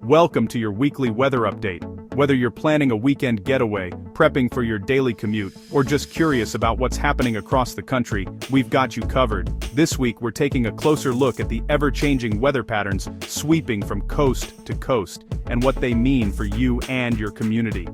Welcome to your weekly weather update. Whether you're planning a weekend getaway, prepping for your daily commute, or just curious about what's happening across the country, we've got you covered. This week we're taking a closer look at the ever-changing weather patterns sweeping from coast to coast, and what they mean for you and your community.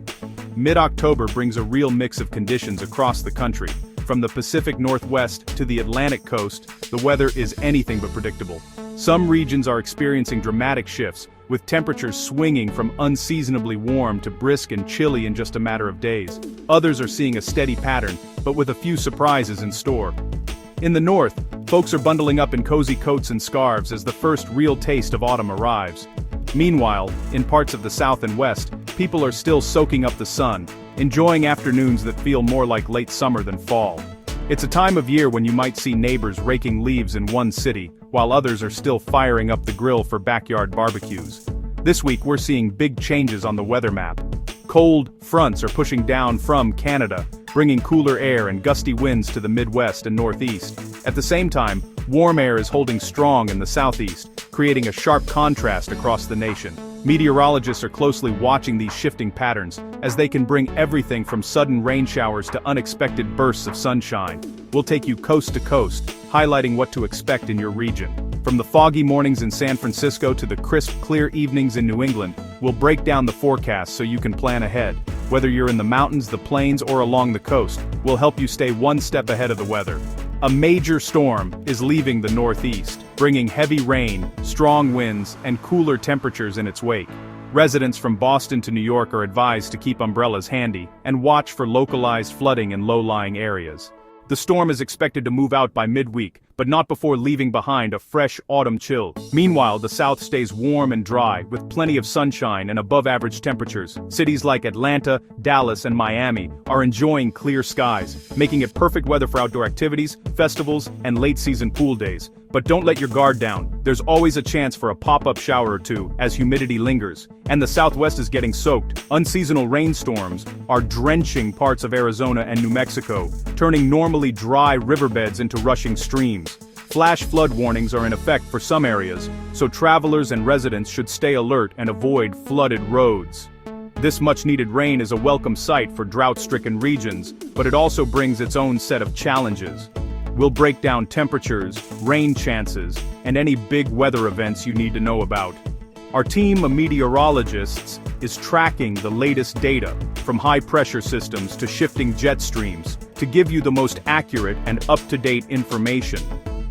Mid-October brings a real mix of conditions across the country. From the Pacific Northwest to the Atlantic coast, the weather is anything but predictable. Some regions are experiencing dramatic shifts, with temperatures swinging from unseasonably warm to brisk and chilly in just a matter of days. Others are seeing a steady pattern, but with a few surprises in store. In the north, folks are bundling up in cozy coats and scarves as the first real taste of autumn arrives. Meanwhile, in parts of the south and west, people are still soaking up the sun, enjoying afternoons that feel more like late summer than fall. It's a time of year when you might see neighbors raking leaves in one city, while others are still firing up the grill for backyard barbecues. This week we're seeing big changes on the weather map. Cold fronts are pushing down from Canada, bringing cooler air and gusty winds to the Midwest and Northeast. At the same time, warm air is holding strong in the Southeast, creating a sharp contrast across the nation. Meteorologists are closely watching these shifting patterns, as they can bring everything from sudden rain showers to unexpected bursts of sunshine. We'll take you coast to coast, highlighting what to expect in your region. From the foggy mornings in San Francisco to the crisp, clear evenings in New England, we'll break down the forecast so you can plan ahead. Whether you're in the mountains, the plains, or along the coast, we'll help you stay one step ahead of the weather. A major storm is leaving the Northeast, bringing heavy rain, strong winds, and cooler temperatures in its wake. Residents from Boston to New York are advised to keep umbrellas handy and watch for localized flooding in low-lying areas. The storm is expected to move out by midweek, but not before leaving behind a fresh autumn chill. Meanwhile, the South stays warm and dry, with plenty of sunshine and above-average temperatures. Cities like Atlanta, Dallas, and Miami are enjoying clear skies, making it perfect weather for outdoor activities, festivals, and late-season pool days. But don't let your guard down. There's always a chance for a pop-up shower or two as humidity lingers. And the Southwest is getting soaked. Unseasonal rainstorms are drenching parts of Arizona and New Mexico, turning normally dry riverbeds into rushing streams. Flash flood warnings are in effect for some areas, so travelers and residents should stay alert and avoid flooded roads. This much-needed rain is a welcome sight for drought-stricken regions, but it also brings its own set of challenges. We'll break down temperatures, rain chances, and any big weather events you need to know about. Our team of meteorologists is tracking the latest data, from high-pressure systems to shifting jet streams, to give you the most accurate and up-to-date information.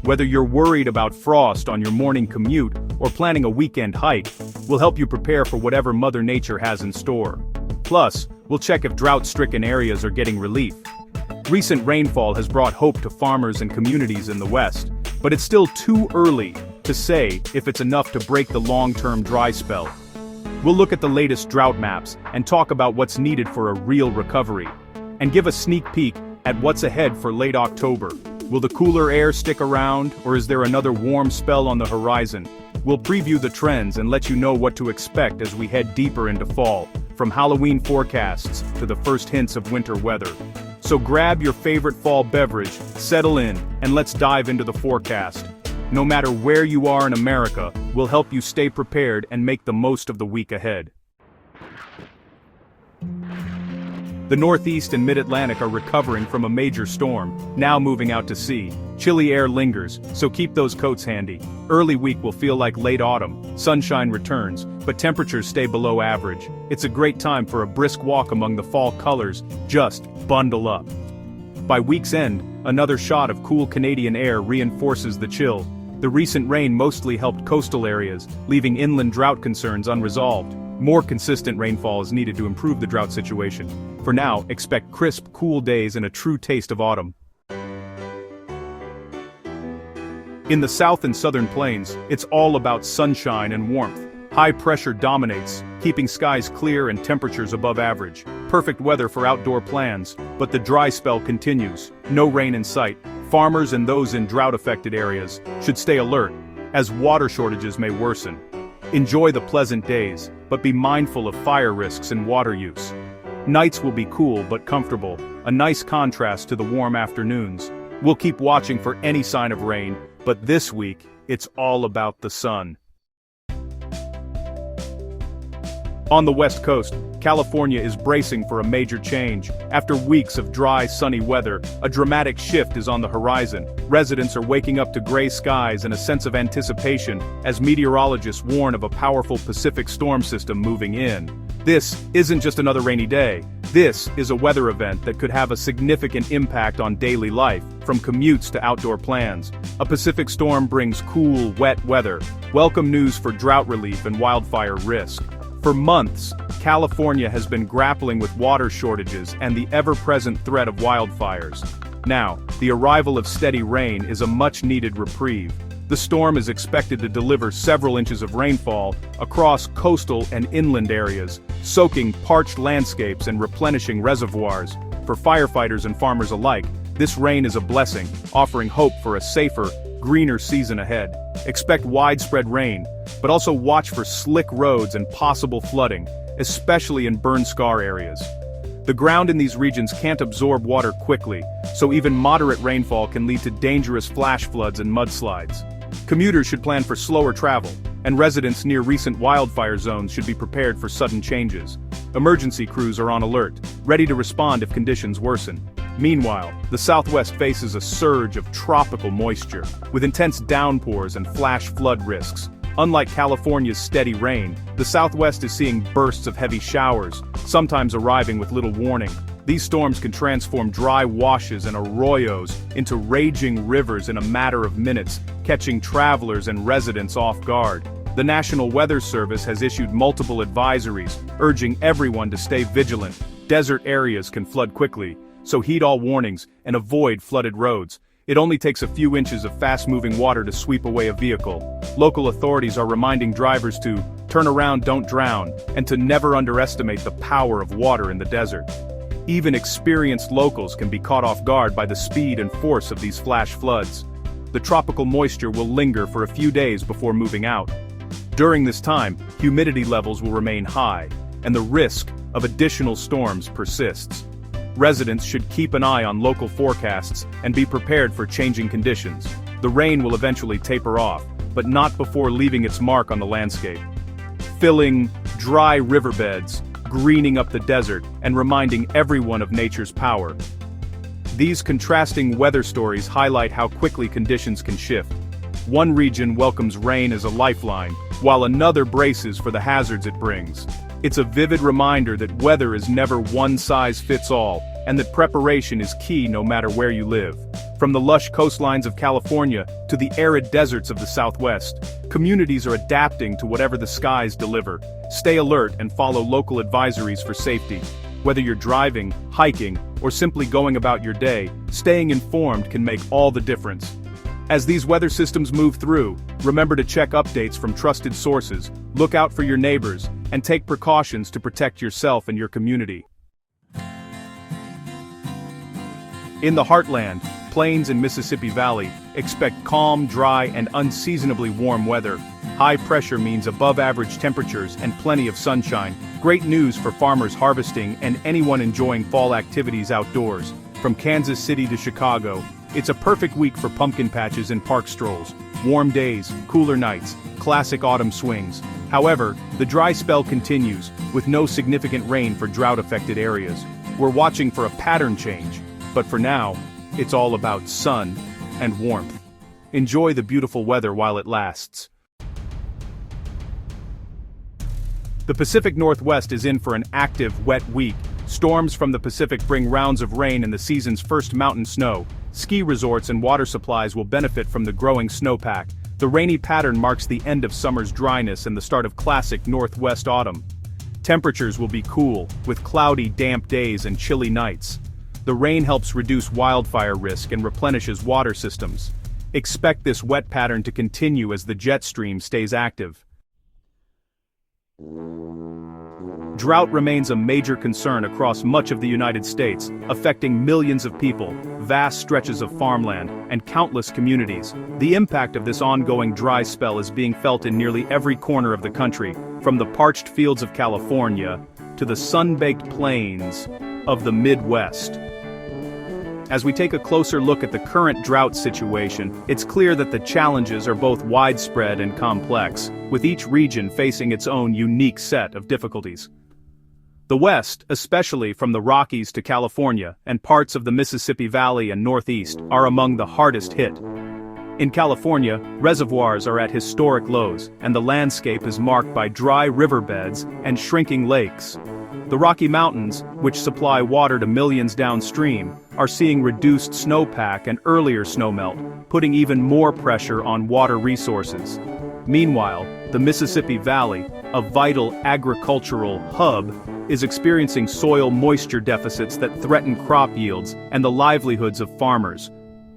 Whether you're worried about frost on your morning commute or planning a weekend hike, we'll help you prepare for whatever Mother Nature has in store. Plus, we'll check if drought-stricken areas are getting relief. Recent rainfall has brought hope to farmers and communities in the West, but it's still too early to say if it's enough to break the long-term dry spell. We'll look at the latest drought maps and talk about what's needed for a real recovery, and give a sneak peek at what's ahead for late October. Will the cooler air stick around, or is there another warm spell on the horizon? We'll preview the trends and let you know what to expect as we head deeper into fall, from Halloween forecasts to the first hints of winter weather. So grab your favorite fall beverage, settle in, and let's dive into the forecast. No matter where you are in America, we'll help you stay prepared and make the most of the week ahead. The Northeast and Mid-Atlantic are recovering from a major storm, now moving out to sea. Chilly air lingers, so keep those coats handy. Early week will feel like late autumn, sunshine returns, but temperatures stay below average. It's a great time for a brisk walk among the fall colors. Just bundle up. By week's end, another shot of cool Canadian air reinforces the chill. The recent rain mostly helped coastal areas, leaving inland drought concerns unresolved. More consistent rainfall is needed to improve the drought situation. For now, expect crisp, cool days and a true taste of autumn. In the south and southern plains, it's all about sunshine and warmth. High pressure dominates, keeping skies clear and temperatures above average. Perfect weather for outdoor plans, but the dry spell continues. No rain in sight. Farmers and those in drought-affected areas should stay alert, as water shortages may worsen. Enjoy the pleasant days, but be mindful of fire risks and water use. Nights will be cool but comfortable, a nice contrast to the warm afternoons. We'll keep watching for any sign of rain, but this week, it's all about the sun. On the West Coast, California is bracing for a major change. After weeks of dry, sunny weather, a dramatic shift is on the horizon. Residents are waking up to gray skies and a sense of anticipation as meteorologists warn of a powerful Pacific storm system moving in. This isn't just another rainy day. This is a weather event that could have a significant impact on daily life, from commutes to outdoor plans. A Pacific storm brings cool, wet weather. Welcome news for drought relief and wildfire risk. For months, California has been grappling with water shortages and the ever-present threat of wildfires. Now, the arrival of steady rain is a much-needed reprieve. The storm is expected to deliver several inches of rainfall across coastal and inland areas, soaking parched landscapes and replenishing reservoirs. For firefighters and farmers alike, this rain is a blessing, offering hope for a safer, greener season ahead. Expect widespread rain, but also watch for slick roads and possible flooding, especially in burn scar areas. The ground in these regions can't absorb water quickly, so even moderate rainfall can lead to dangerous flash floods and mudslides. Commuters should plan for slower travel, and residents near recent wildfire zones should be prepared for sudden changes. Emergency crews are on alert, ready to respond if conditions worsen. Meanwhile, the Southwest faces a surge of tropical moisture, with intense downpours and flash flood risks. Unlike California's steady rain, the Southwest is seeing bursts of heavy showers, sometimes arriving with little warning. These storms can transform dry washes and arroyos into raging rivers in a matter of minutes, catching travelers and residents off guard. The National Weather Service has issued multiple advisories, urging everyone to stay vigilant. Desert areas can flood quickly, so heed all warnings and avoid flooded roads. It only takes a few inches of fast-moving water to sweep away a vehicle. Local authorities are reminding drivers to turn around, don't drown, and to never underestimate the power of water in the desert. Even experienced locals can be caught off guard by the speed and force of these flash floods. The tropical moisture will linger for a few days before moving out. During this time, humidity levels will remain high, and the risk of additional storms persists. Residents should keep an eye on local forecasts and be prepared for changing conditions. The rain will eventually taper off, but not before leaving its mark on the landscape, filling dry riverbeds, greening up the desert, and reminding everyone of nature's power. These contrasting weather stories highlight how quickly conditions can shift. One region welcomes rain as a lifeline, while another braces for the hazards it brings. It's a vivid reminder that weather is never one size fits all, and that preparation is key no matter where you live. From the lush coastlines of California to the arid deserts of the Southwest, communities are adapting to whatever the skies deliver. Stay alert and follow local advisories for safety. Whether you're driving, hiking, or simply going about your day, staying informed can make all the difference. As these weather systems move through, remember to check updates from trusted sources, look out for your neighbors, and take precautions to protect yourself and your community. In the heartland, Plains and Mississippi Valley, expect calm, dry, and unseasonably warm weather. High pressure means above-average temperatures and plenty of sunshine. Great news for farmers harvesting and anyone enjoying fall activities outdoors. From Kansas City to Chicago, it's a perfect week for pumpkin patches and park strolls. Warm days, cooler nights, classic autumn swings. However, the dry spell continues, with no significant rain for drought-affected areas. We're watching for a pattern change, but for now, it's all about sun and warmth. Enjoy the beautiful weather while it lasts. The Pacific Northwest is in for an active, wet week. Storms from the Pacific bring rounds of rain and the season's first mountain snow. Ski resorts and water supplies will benefit from the growing snowpack. The rainy pattern marks the end of summer's dryness and the start of classic Northwest autumn. Temperatures will be cool, with cloudy, damp days and chilly nights. The rain helps reduce wildfire risk and replenishes water systems. Expect this wet pattern to continue as the jet stream stays active. Drought remains a major concern across much of the United States, affecting millions of people, vast stretches of farmland, and countless communities. The impact of this ongoing dry spell is being felt in nearly every corner of the country, from the parched fields of California to the sun-baked plains of the Midwest. As we take a closer look at the current drought situation, it's clear that the challenges are both widespread and complex, with each region facing its own unique set of difficulties. The West, especially from the Rockies to California and parts of the Mississippi Valley and Northeast, are among the hardest hit. In California, reservoirs are at historic lows, and the landscape is marked by dry riverbeds and shrinking lakes. The Rocky Mountains, which supply water to millions downstream, are seeing reduced snowpack and earlier snowmelt, putting even more pressure on water resources. Meanwhile, the Mississippi Valley, a vital agricultural hub, is experiencing soil moisture deficits that threaten crop yields and the livelihoods of farmers.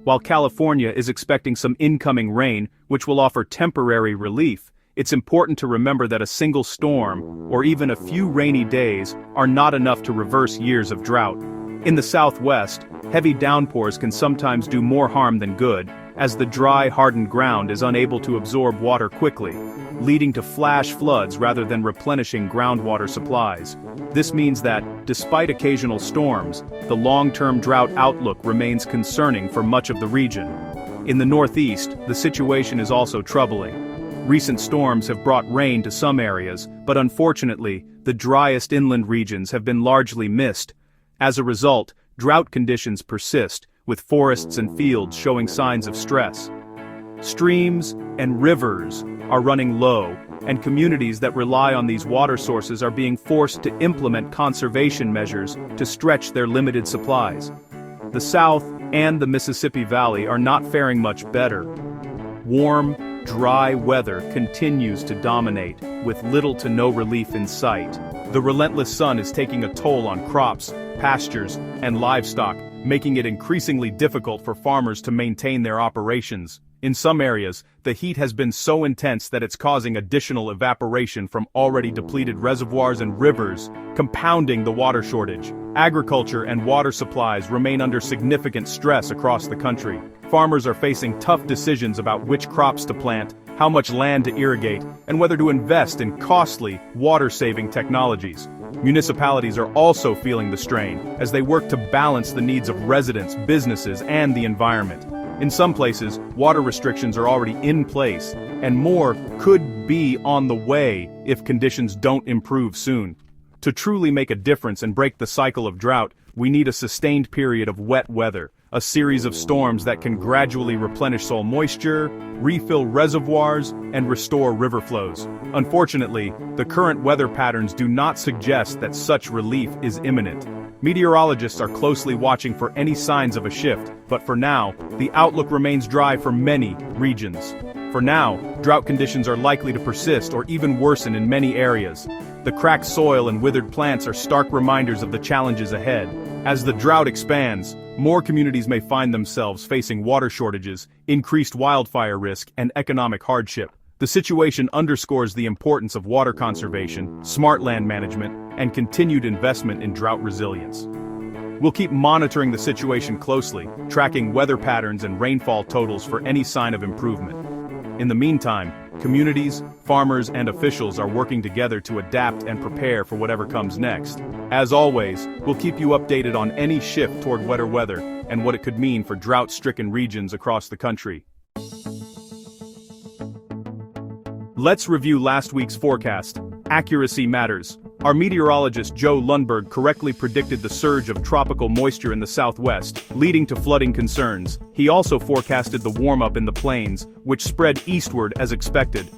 While California is expecting some incoming rain, which will offer temporary relief, it's important to remember that a single storm, or even a few rainy days, are not enough to reverse years of drought. In the Southwest, heavy downpours can sometimes do more harm than good, as the dry, hardened ground is unable to absorb water quickly, leading to flash floods rather than replenishing groundwater supplies. This means that, despite occasional storms, the long-term drought outlook remains concerning for much of the region. In the Northeast, the situation is also troubling. Recent storms have brought rain to some areas, but unfortunately, the driest inland regions have been largely missed. As a result, drought conditions persist, with forests and fields showing signs of stress. Streams and rivers are running low, and communities that rely on these water sources are being forced to implement conservation measures to stretch their limited supplies. The South and the Mississippi Valley are not faring much better. Warm, dry weather continues to dominate, with little to no relief in sight. The relentless sun is taking a toll on crops, pastures, and livestock, making it increasingly difficult for farmers to maintain their operations. In some areas, the heat has been so intense that it's causing additional evaporation from already depleted reservoirs and rivers, compounding the water shortage. Agriculture and water supplies remain under significant stress across the country. Farmers are facing tough decisions about which crops to plant, how much land to irrigate, and whether to invest in costly, water-saving technologies. Municipalities are also feeling the strain, as they work to balance the needs of residents, businesses, and the environment. In some places, water restrictions are already in place, and more could be on the way if conditions don't improve soon. To truly make a difference and break the cycle of drought, we need a sustained period of wet weather, a series of storms that can gradually replenish soil moisture, refill reservoirs, and restore river flows. Unfortunately, the current weather patterns do not suggest that such relief is imminent. Meteorologists are closely watching for any signs of a shift, but for now, the outlook remains dry for many regions. For now, drought conditions are likely to persist or even worsen in many areas. The cracked soil and withered plants are stark reminders of the challenges ahead. As the drought expands, more communities may find themselves facing water shortages, increased wildfire risk, and economic hardship. The situation underscores the importance of water conservation, smart land management, and continued investment in drought resilience. We'll keep monitoring the situation closely, tracking weather patterns and rainfall totals for any sign of improvement. In the meantime, communities, farmers, and officials are working together to adapt and prepare for whatever comes next. As always, we'll keep you updated on any shift toward wetter weather and what it could mean for drought-stricken regions across the country. Let's review last week's forecast. Accuracy matters. Our meteorologist Joe Lundberg correctly predicted the surge of tropical moisture in the southwest, leading to flooding concerns. He also forecasted the warm-up in the plains, which spread eastward as expected.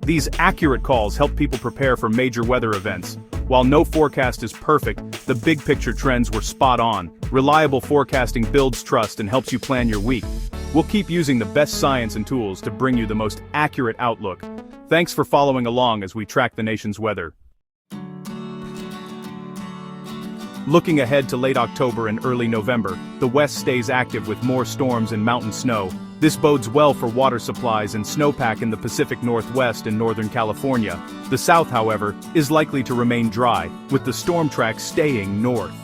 These accurate calls help people prepare for major weather events. While no forecast is perfect, the big picture trends were spot on. Reliable forecasting builds trust and helps you plan your week. We'll keep using the best science and tools to bring you the most accurate outlook. Thanks for following along as we track the nation's weather. Looking ahead to late October and early November, the West stays active with more storms and mountain snow. This bodes well for water supplies and snowpack in the Pacific Northwest and Northern California. The South, however, is likely to remain dry, with the storm track staying north.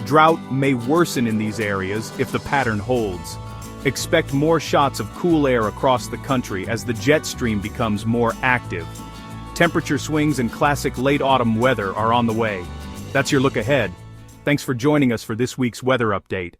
Drought may worsen in these areas if the pattern holds. Expect more shots of cool air across the country as the jet stream becomes more active. Temperature swings and classic late autumn weather are on the way. That's your look ahead. Thanks for joining us for this week's weather update.